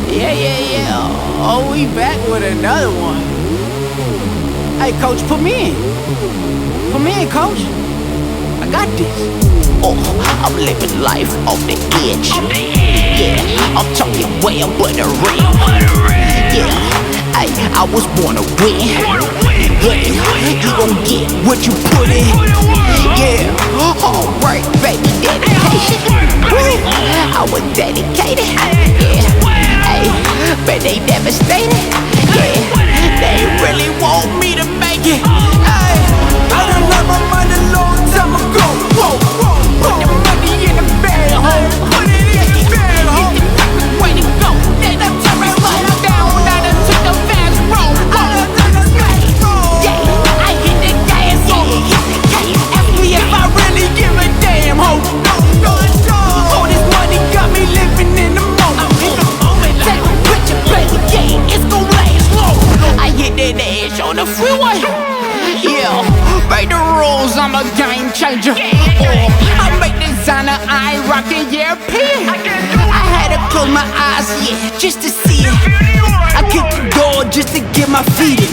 Yeah. Oh, we back with another one. Hey, coach, put me in. Put me in, coach. I got this. Oh, I'm living life off the edge. Yeah, I'm talking way above the rim. Yeah, hey, I was born to win. Yeah, you gon' get what you put in. Yeah, alright, baby, dedication. Woo, I was dedicated. Yeah, hey, but they devastated. Yeah, they really want me to make it. Hey, I done learned my mind a long time ago. Whoa, put the money in the bag, ho. Put it in the bag, ho. it's the perfect way to go. Then I turn right down. I done took the fast road. Yeah, I hit the gas. Ask me if I really give a damn, ho. All this money got me living in the moment. Take a picture, baby. Yeah, it's gon' last long. I hit that ass on the freeway. Yeah, break the rules, I'm a game changer. I make designer, I ain't rockin' European. I had to close my eyes, yeah, just to see it. I kicked the door just to get my feet in.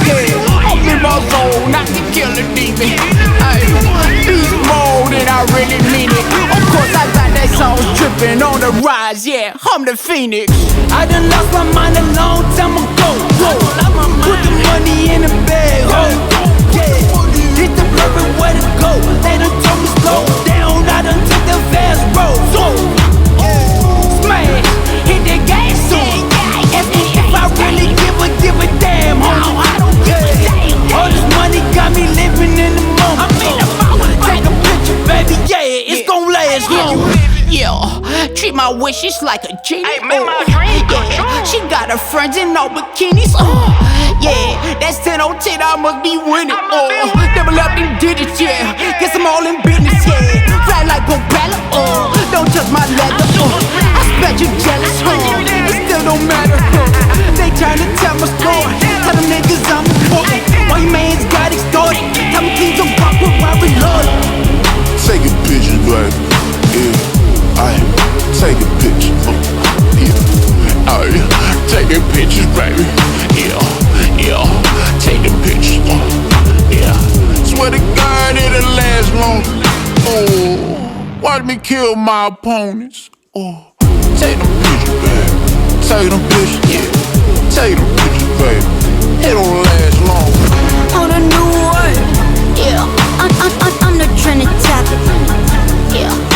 Yeah, I'm in my zone, not to kill a demon. Ay, beast mode, and I really mean it. Of course, I got that song drippin' on the rise, yeah, I'm the phoenix. I done lost my mind a long time ago. Put the money in the bag, ho. It's the perfect way to go. They done told me slow down. I done took the fast road. So, smash, hit the gas soon. Ask me if I really give a damn, homie. All this money got me living in the moment. Take a picture, baby, yeah, it's gon' last long. Yeah, treat my wishes like a genie. Hey, man, my dream come Yeah, true. she got her friends in all bikinis. Yeah, that's 10 on 10, I must be winning. Double up them digits, yeah. Guess I'm all in business, yeah. Fly like propeller, don't touch my leather, I bet you jealous, it still don't matter, They tryna tell my story. Tell them niggas I'm important. Why your man's got extorted? Tell me things don't rock with why we love it. Taking pictures, baby. Yeah, I taking pictures. Yeah, I taking pictures, baby. Yeah, taking pictures. Yeah, swear to God it'll last long. Oh, watch me kill my opponents. Oh, take them pictures, baby. Take them pictures, yeah. Take them pictures, baby. It don't last long. On a new one. Yeah, I'm the trending topic. Yeah.